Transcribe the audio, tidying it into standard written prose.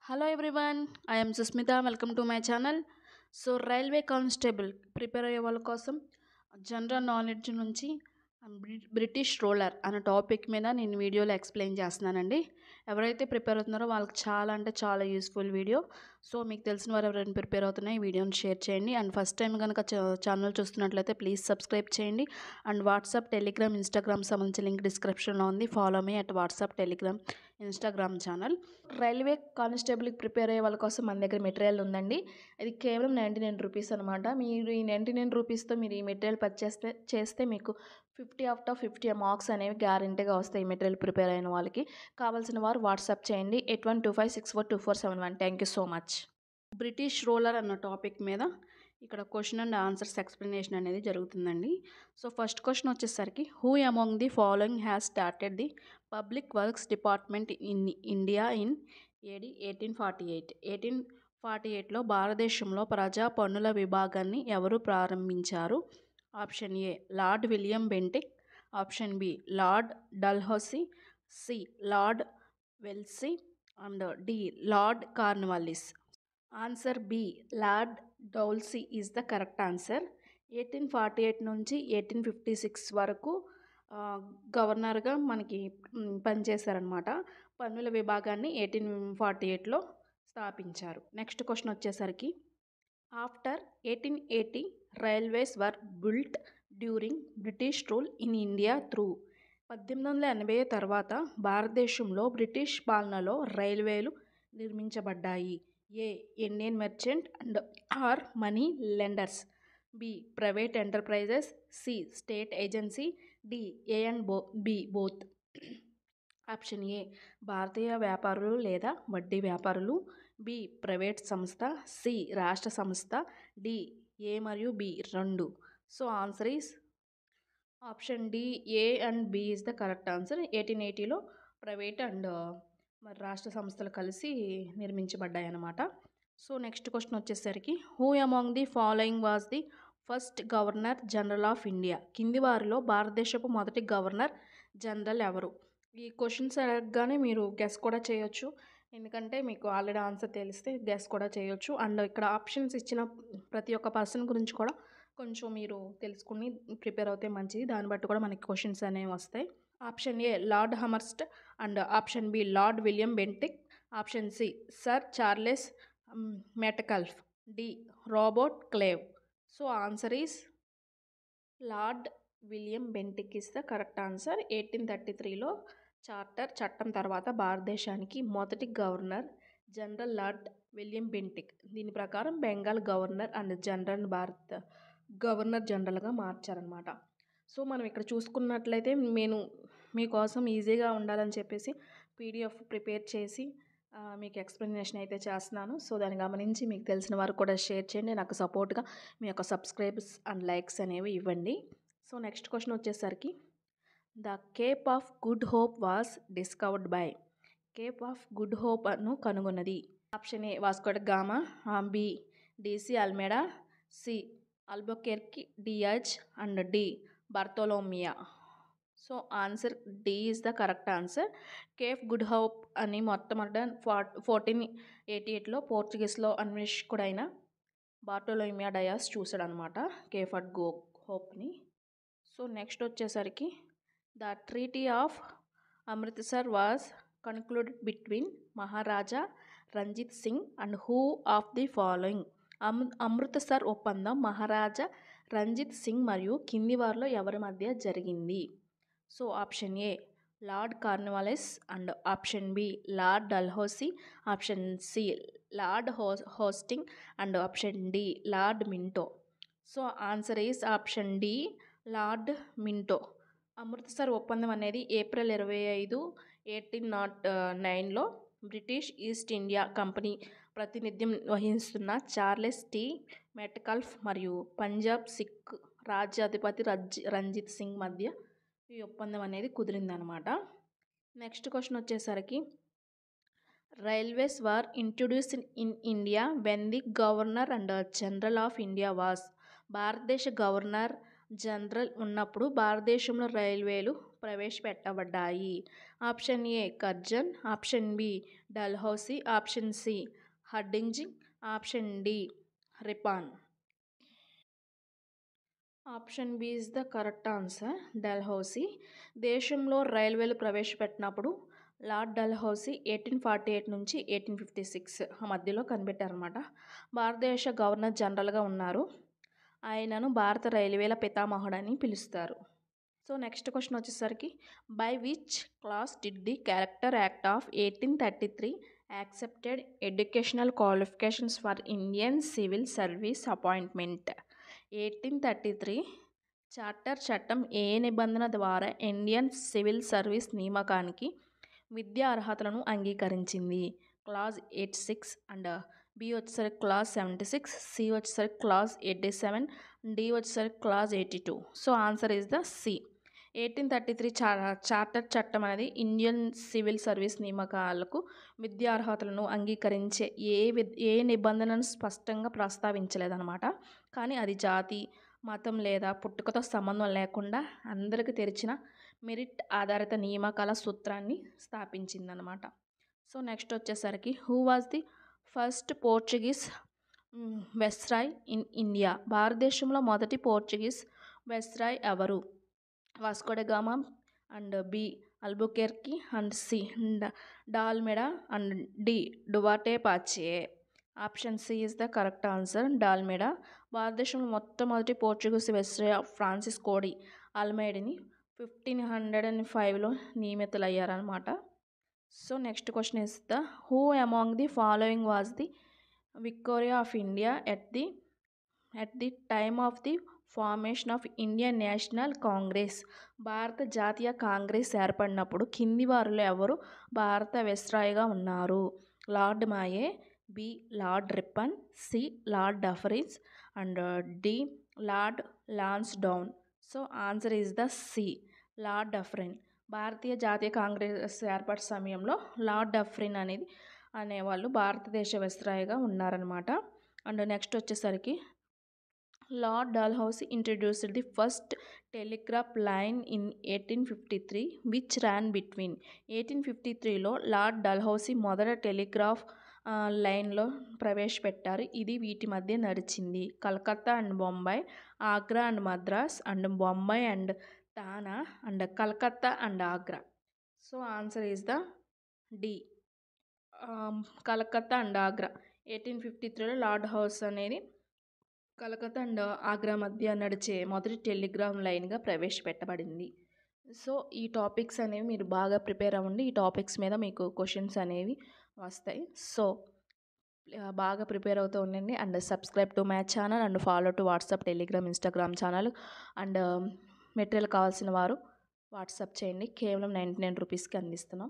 Hello everyone, I am Susmita. Welcome to my channel. So railway constable prepare అయ్యే వాళ్ళ కోసం general knowledge నుంచి British roller అనే topic మీద నేను వీడియోలో ఎక్స్ప్లెయిన్ చేస్తున్నానండి. ఎవరైతే ప్రిపేర్ అవుతున్నారో వాళ్ళకి చాలా అంటే చాలా యూస్ఫుల్ వీడియో. సో మీకు తెలిసిన వారు ఎవరైనా ప్రిపేర్ అవుతున్నాయి ఈ వీడియోని షేర్ చేయండి. అండ్ ఫస్ట్ టైం కనుక ఛానల్ చూస్తున్నట్లయితే ప్లీజ్ సబ్స్క్రైబ్ చేయండి. అండ్ వాట్సాప్, టెలిగ్రామ్, ఇన్స్టాగ్రామ్ సంబంధించిన లింక్ డిస్క్రిప్షన్లో ఉంది. Follow me at WhatsApp, Telegram, Instagram channel. Railway కానిస్టేబుల్కి ప్రిపేర్ అయ్యే వాళ్ళ కోసం మన దగ్గర మెటీరియల్ ఉందండి. ఇది కేవలం 99 రూపీస్ అనమాట. మీరు ఈ 99 రూపీస్తో మీరు ఈ మెటీరియల్ పర్చేస్ చేస్తే మీకు 50 అవుట్ ఆఫ్ 50 మార్క్స్ అనేవి గ్యారంటీగా వస్తాయి. ఈ మెటీరియల్ ప్రిపేర్ అయిన వాళ్ళకి. కావాల్సిన వారు వాట్సాప్ చేయండి 8125642471. Thank you so much. British ruler అన్న టాపిక్ మీద ఇక్కడ క్వశ్చన్ అండ్ ఆన్సర్స్ ఎక్స్ప్లెనేషన్ అనేది జరుగుతుందండి. సో ఫస్ట్ క్వశ్చన్ వచ్చేసరికి, who among the following has started the public works department in India in AD 1848? 1848లో భారతదేశంలో ప్రజా పన్నుల విభాగాన్ని ఎవరు ప్రారంభించారు? Option A Lord William Bentinck, option B Lord Dalhousie, C Lord Wellesley and D Lord Cornwallis. Answer B Lord Dalhousie is the correct answer. 1848 నుంచి 1856 వరకు గవర్నర్గా మనకి పనిచేశారనమాట. పన్నుల విభాగాన్ని 1848లో స్థాపించారు. నెక్స్ట్ క్వశ్చన్ వచ్చేసరికి, after 1880 railways were built during British rule in India through? 1880 తర్వాత భారతదేశంలో బ్రిటిష్ పాలనలో రైల్వేలు నిర్మించబడ్డాయి. A Indian merchant and or money lenders, B private enterprises, C state agency, D A and B both. Option A భారతీయ వ్యాపారులు లేదా వడ్డీ వ్యాపారులు, బి ప్రైవేట్ సంస్థ, సి రాష్ట్ర సంస్థ, డి ఏ మరియు బి రెండు. So answer is option D A and B is the correct answer. 1880లో ప్రైవేట్ అండ్ మరి రాష్ట్ర సంస్థలు కలిసి నిర్మించబడ్డాయి అన్నమాట. సో నెక్స్ట్ క్వశ్చన్ వచ్చేసరికి, who among the following was the first governor general of India? కింది వారిలో భారతదేశపు మొదటి గవర్నర్ జనరల్ ఎవరు? ఈ క్వశ్చన్స్ అడగగానే మీరు గెస్ కూడా చేయొచ్చు, ఎందుకంటే మీకు ఆల్రెడీ ఆన్సర్ తెలిస్తే గెస్ కూడా చేయొచ్చు. అండ్ ఇక్కడ ఆప్షన్స్ ఇచ్చిన ప్రతి ఒక్క పర్సన్ గురించి కూడా కొంచెం మీరు తెలుసుకుని ప్రిపేర్ అవుతే మంచిది. దాన్ని బట్టి కూడా మనకి క్వశ్చన్స్ అనేవి వస్తాయి. Option A Lord Amherst and option B Lord William Bentinck, option C Sir Charles Metcalfe, D Robert Clive. So answer is Lord William Bentinck is the correct answer. 1833లో చార్టర్ చట్టం తర్వాత భారతదేశానికి మొదటి governor general Lord William Bentinck. దీని ప్రకారం Bengal governor and general Bharat governor జనరల్గా మార్చారనమాట. So మనం ఇక్కడ చూసుకున్నట్లయితే నేను మీకోసం ఈజీగా ఉండాలని చెప్పేసి పీడిఎఫ్ ప్రిపేర్ చేసి మీకు ఎక్స్ప్లెనేషన్ అయితే చేస్తున్నాను. సో దాన్ని గమనించి మీకు తెలిసిన వారు కూడా షేర్ చేయండి. నాకు సపోర్ట్గా మీ యొక్క సబ్స్క్రైబ్స్ అండ్ లైక్స్ అనేవి ఇవ్వండి. సో నెక్స్ట్ క్వశ్చన్ వచ్చేసరికి, the Cape of Good Hope was discovered by? Cape of Good Hope అను కనుగొన్నది. Option A Vasco da Gama, B DC Almeida, C Albuquerque Dias and D Bartolomeu. So answer D is the correct answer. Cape Good Hope అని మొట్టమొదట 1488లో పోర్చుగీస్లో అన్వేషకుడైన Bartolomeu Dias చూసాడనమాట Cape at హోప్ని. So next వచ్చేసరికి, the treaty of Amritsar was concluded between Maharaja Ranjit Singh and who of the following? Amritsar ఒప్పందం మహారాజా రంజిత్ సింగ్ మరియు కింది వారిలో ఎవరి మధ్య జరిగింది? So option A Lord Cornwallis and option B Lord Dalhousie, option C Lord Hastings and option D Lord Minto. So answer is option D Lord Minto. Amritsar ఒప్పందం అనేది April 25, 1809లో బ్రిటిష్ ఈస్ట్ ఇండియా కంపెనీ ప్రాతినిధ్యం వహిస్తున్న Charles T Metcalfe మరియు పంజాబ్ సిక్ రాజ్యాధిపతి రంజిత్ సింగ్ మధ్య ఈ ఒప్పందం అనేది కుదిరిందనమాట. నెక్స్ట్ క్వశ్చన్ వచ్చేసరికి, railways were introduced in India when the governor and general of India was? భారతదేశ గవర్నర్ జనరల్ ఉన్నప్పుడు భారతదేశంలో రైల్వేలు ప్రవేశపెట్టబడ్డాయి. Option A Curzon, option B Dalhousie, option C Hardinge, option D Ripon. Option B is the correct answer, Dalhousie. దేశంలో రైల్వేలు ప్రవేశపెట్టినప్పుడు lord Dalhousie 1848 నుంచి 1856 ఆ మధ్యలో కనిపెట్టారనమాట. భారతదేశ గవర్నర్ జనరల్గా ఉన్నారు. ఆయనను భారత రైల్వేల పితామహుడని పిలుస్తారు. సో నెక్స్ట్ క్వశ్చన్ వచ్చేసరికి, by which class did the character act of 1833 accepted educational qualifications for Indian civil service appointment? 1833 charter చట్టం ఏ నిబంధన ద్వారా ఇండియన్ సివిల్ సర్వీస్ నియామకానికి విద్యా అర్హతలను అంగీకరించింది? క్లాజ్ 86 అండ్ బి వచ్చేసరికి క్లాజ్ 76, సి వచ్చేసరికి క్లాజ్ 87, డి వచ్చేసరికి clause 82. So answer is the C. 1833 charter చట్టం అనేది ఇండియన్ సివిల్ సర్వీస్ నియామకాలకు విద్యార్హతలను అంగీకరించే ఏ నిబంధనను స్పష్టంగా ప్రస్తావించలేదన్నమాట. కానీ అది జాతి, మతం లేదా పుట్టుకతో సంబంధం లేకుండా అందరికీ తెరిచిన మెరిట్ ఆధారిత నియామకాల సూత్రాన్ని స్థాపించిందనమాట. సో నెక్స్ట్ వచ్చేసరికి, who was the first Portuguese viceroy in India? భారతదేశంలో మొదటి పోర్చుగీస్ వెస్రాయ్ ఎవరు? Vasco da Gama and B Albuquerque and C D'Almeida and D డువాటే Pacheco. Option C is the correct answer, D'Almeida. భారతదేశంలో మొట్టమొదటి Portuguese viceroy Francis కోడి అల్మైడీని 1505లో నియమితులయ్యారనమాట. So next question is the, who among the following was the Victoria of India at the time of the formation of Indian national Congress? భారత జాతీయ కాంగ్రెస్ ఏర్పడినప్పుడు కింది వారిలో ఎవరు భారత వెస్రాయ్గా ఉన్నారు? Lord Mayo, B Lord Ripon, C Lord Dufferins and D Lord Lansdowne. So answer is the C, Lord Dufferin. భారతీయ జాతీయ కాంగ్రెస్ ఏర్పాటు సమయంలో లార్డ్ డఫరిన్ అనేవాళ్ళు భారతదేశ వెస్రాయ్గా ఉన్నారనమాట. అండ్ నెక్స్ట్ వచ్చేసరికి, Lord Dalhousie introduced the first telegraph line in 1853 which ran between? 1853లో లార్డ్ డల్హౌసీ మొదట టెలిగ్రాఫ్ లైన్లో ప్రవేశపెట్టారు. ఇది వీటి మధ్య నడిచింది. Calcutta and Bombay, Agra and Madras and Bombay and Thane and Calcutta and Agra. So answer is the D, Calcutta and Agra. 1853లో లార్డ్ హౌస్ అనేది కలకత్తా అండ్ ఆగ్రా మధ్య నడిచే మొదటి టెలిగ్రామ్ లైన్గా ప్రవేశపెట్టబడింది. సో ఈ టాపిక్స్ అనేవి మీరు బాగా ప్రిపేర్ అవ్వండి. ఈ టాపిక్స్ మీద మీకు క్వశ్చన్స్ అనేవి వస్తాయి. సో బాగా ప్రిపేర్ అవుతూ ఉండండి. And subscribe to my channel and follow to WhatsApp, Telegram, Instagram channel. And material కావాల్సిన వారు వాట్సాప్ చేయండి. కేవలం 99 రూపీస్కి అందిస్తున్నాం.